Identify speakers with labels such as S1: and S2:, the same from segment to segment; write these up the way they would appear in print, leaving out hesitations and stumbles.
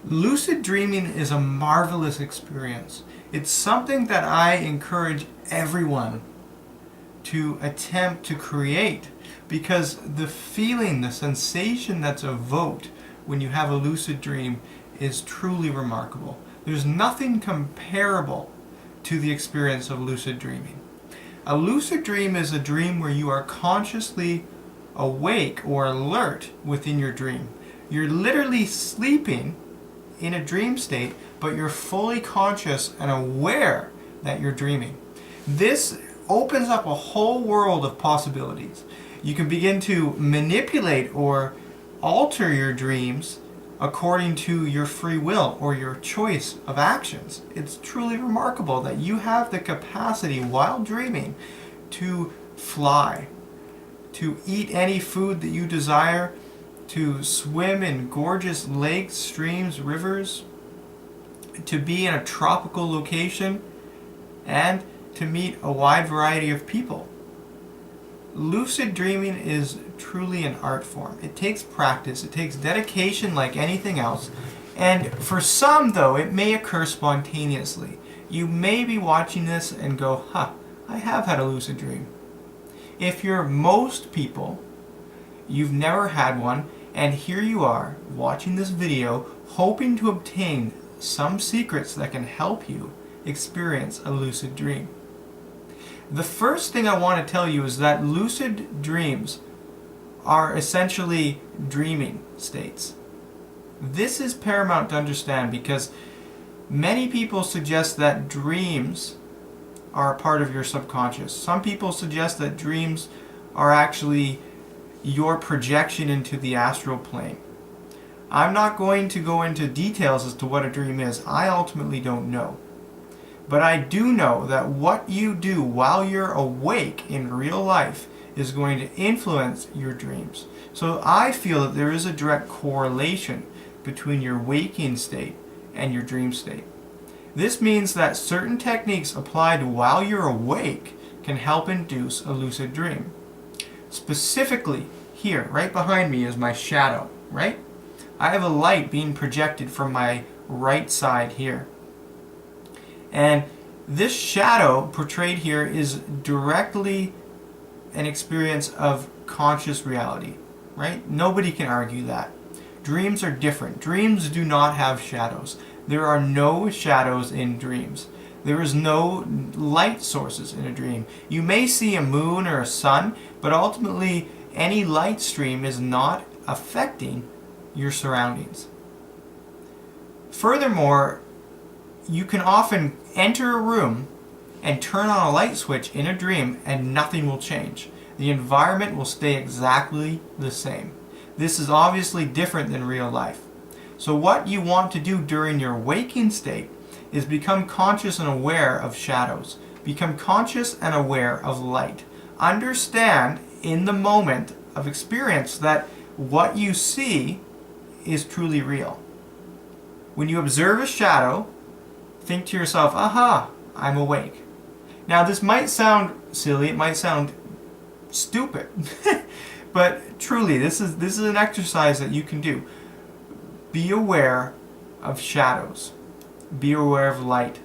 S1: Lucid dreaming is a marvelous experience. It's something that I encourage everyone to attempt to create, because the feeling, the sensation that's evoked when you have a lucid dream is truly remarkable. There's nothing comparable to the experience of lucid dreaming. A lucid dream is a dream where you are consciously awake or alert within your dream. You're literally sleeping in a dream state, but you're fully conscious and aware that you're dreaming. This opens up a whole world of possibilities. You can begin to manipulate or alter your dreams according to your free will or your choice of actions. It's truly remarkable that you have the capacity while dreaming to fly, to eat any food that you desire, to swim in gorgeous lakes, streams, rivers, to be in a tropical location, and to meet a wide variety of people. Lucid dreaming is truly an art form. It takes practice, it takes dedication like anything else, and for some, though, it may occur spontaneously. You may be watching this and go, I have had a lucid dream. If you're most people, you've never had one, and here you are watching this video hoping to obtain some secrets that can help you experience a lucid dream. The first thing I want to tell you is that lucid dreams are essentially dreaming states. This is paramount to understand because many people suggest that dreams are a part of your subconscious. Some people suggest that dreams are actually your projection into the astral plane. I'm not going to go into details as to what a dream is. I ultimately don't know. But I do know that what you do while you're awake in real life is going to influence your dreams. So I feel that there is a direct correlation between your waking state and your dream state. This means that certain techniques applied while you're awake can help induce a lucid dream. Specifically, here, right behind me is my shadow, right? I have a light being projected from my right side here. And this shadow portrayed here is directly an experience of conscious reality, right? Nobody can argue that. Dreams are different. Dreams do not have shadows. There are no shadows in dreams. There is no light sources in a dream. You may see a moon or a sun, but ultimately any light stream is not affecting your surroundings. Furthermore, you can often enter a room and turn on a light switch in a dream and nothing will change. The environment will stay exactly the same. This is obviously different than real life. So what you want to do during your waking state is become conscious and aware of shadows. Become conscious and aware of light. Understand in the moment of experience that what you see is truly real. When you observe a shadow, think to yourself, aha, I'm awake. Now this might sound silly, it might sound stupid, but truly this is an exercise that you can do. Be aware of shadows. Be aware of light.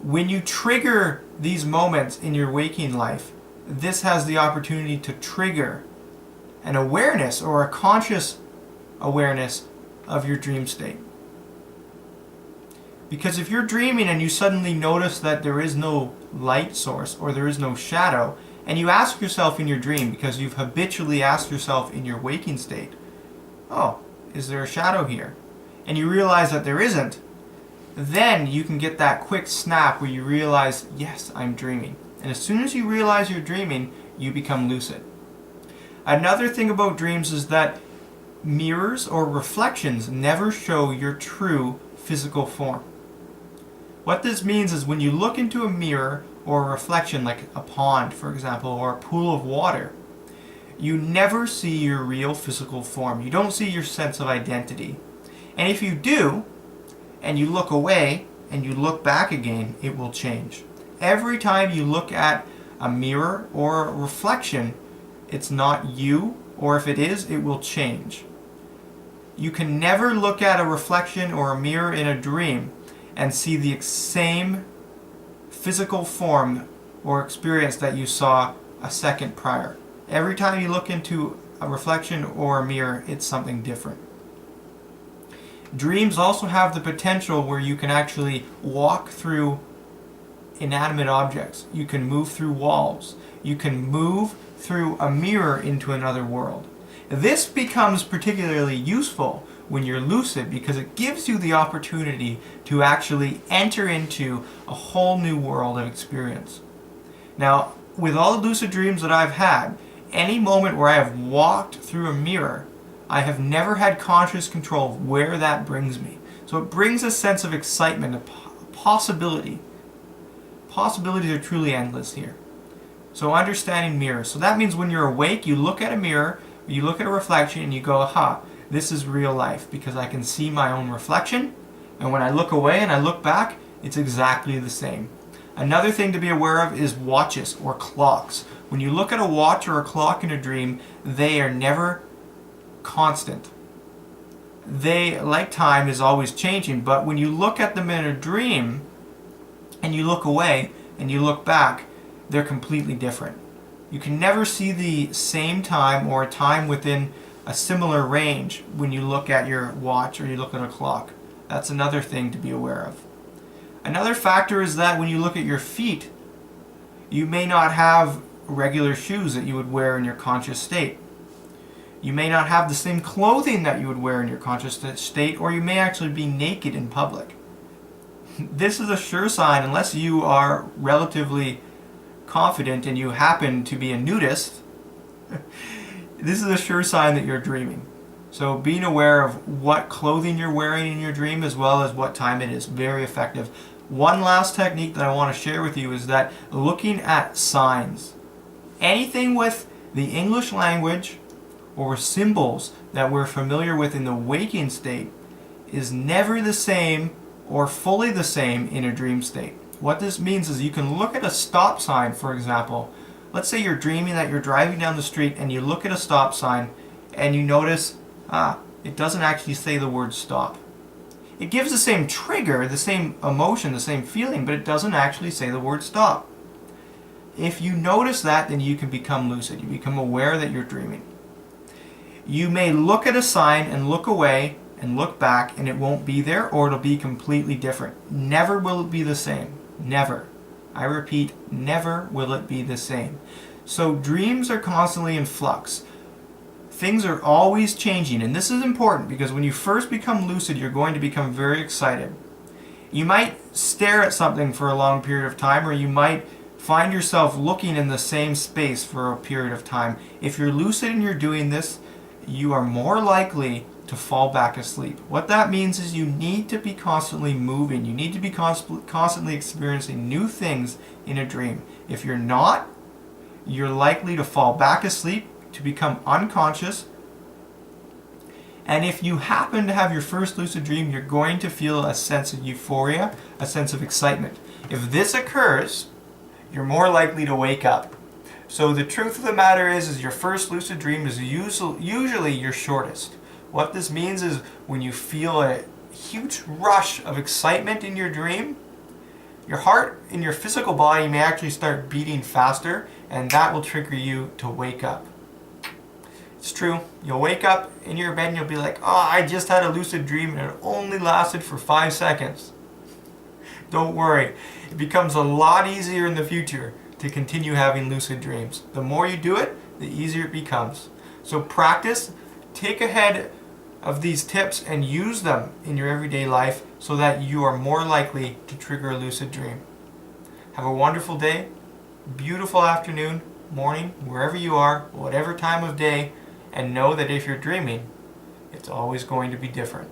S1: When you trigger these moments in your waking life, this has the opportunity to trigger an awareness or a conscious awareness of your dream state. Because if you're dreaming and you suddenly notice that there is no light source or there is no shadow, and you ask yourself in your dream, because you've habitually asked yourself in your waking state, oh, is there a shadow here? And you realize that there isn't, then you can get that quick snap where you realize, yes, I'm dreaming. And as soon as you realize you're dreaming, you become lucid. Another thing about dreams is that mirrors or reflections never show your true physical form. What this means is when you look into a mirror or a reflection, like a pond, for example, or a pool of water, you never see your real physical form. You don't see your sense of identity. And if you do, and you look away, and you look back again, it will change. Every time you look at a mirror or a reflection, it's not you, or if it is, it will change. You can never look at a reflection or a mirror in a dream and see the same physical form or experience that you saw a second prior. Every time you look into a reflection or a mirror, it's something different. Dreams also have the potential where you can actually walk through inanimate objects. You can move through walls. You can move through a mirror into another world. This becomes particularly useful when you're lucid because it gives you the opportunity to actually enter into a whole new world of experience. Now, with all the lucid dreams that I've had, any moment where I have walked through a mirror, I have never had conscious control of where that brings me. So it brings a sense of excitement, a possibility. Possibilities are truly endless here. So understanding mirrors. So that means when you're awake, you look at a mirror, you look at a reflection, and you go, aha, this is real life because I can see my own reflection. And when I look away and I look back, it's exactly the same. Another thing to be aware of is watches or clocks. When you look at a watch or a clock in a dream, they are never constant. They, like time, is always changing, but when you look at them in a dream and you look away and you look back, they're completely different. You can never see the same time or a time within a similar range when you look at your watch or you look at a clock. That's another thing to be aware of. Another factor is that when you look at your feet, you may not have regular shoes that you would wear in your conscious state. You may not have the same clothing that you would wear in your conscious state, or you may actually be naked in public. This is a sure sign, unless you are relatively confident and you happen to be a nudist, this is a sure sign that you're dreaming. So being aware of what clothing you're wearing in your dream as well as what time it is, very effective. One last technique that I want to share with you is that looking at signs. Anything with the English language or symbols that we're familiar with in the waking state is never the same or fully the same in a dream state. What this means is you can look at a stop sign, for example. Let's say you're dreaming that you're driving down the street and you look at a stop sign and you notice, it doesn't actually say the word stop. It gives the same trigger, the same emotion, the same feeling, but it doesn't actually say the word stop. If you notice that, then you can become lucid. You become aware that you're dreaming. You may look at a sign and look away and look back and it won't be there, or it'll be completely different. Never will it be the same. Never. I repeat, never will it be the same. So dreams are constantly in flux. Things are always changing, and this is important because when you first become lucid, you're going to become very excited. You might stare at something for a long period of time, or you might find yourself looking in the same space for a period of time. If you're lucid and you're doing this, you are more likely to fall back asleep. What that means is you need to be constantly moving. You need to be constantly experiencing new things in a dream. If you're not, you're likely to fall back asleep, to become unconscious. And if you happen to have your first lucid dream, you're going to feel a sense of euphoria, a sense of excitement. If this occurs, you're more likely to wake up. So the truth of the matter is your first lucid dream is usually your shortest. What this means is when you feel a huge rush of excitement in your dream, your heart in your physical body may actually start beating faster, and that will trigger you to wake up. It's true. You'll wake up in your bed and you'll be like, oh, I just had a lucid dream and it only lasted for 5 seconds. Don't worry. It becomes a lot easier in the future to continue having lucid dreams. The more you do it, the easier it becomes. So practice, take ahead of these tips and use them in your everyday life so that you are more likely to trigger a lucid dream. Have a wonderful day, beautiful afternoon, morning, wherever you are, whatever time of day, and know that if you're dreaming, it's always going to be different.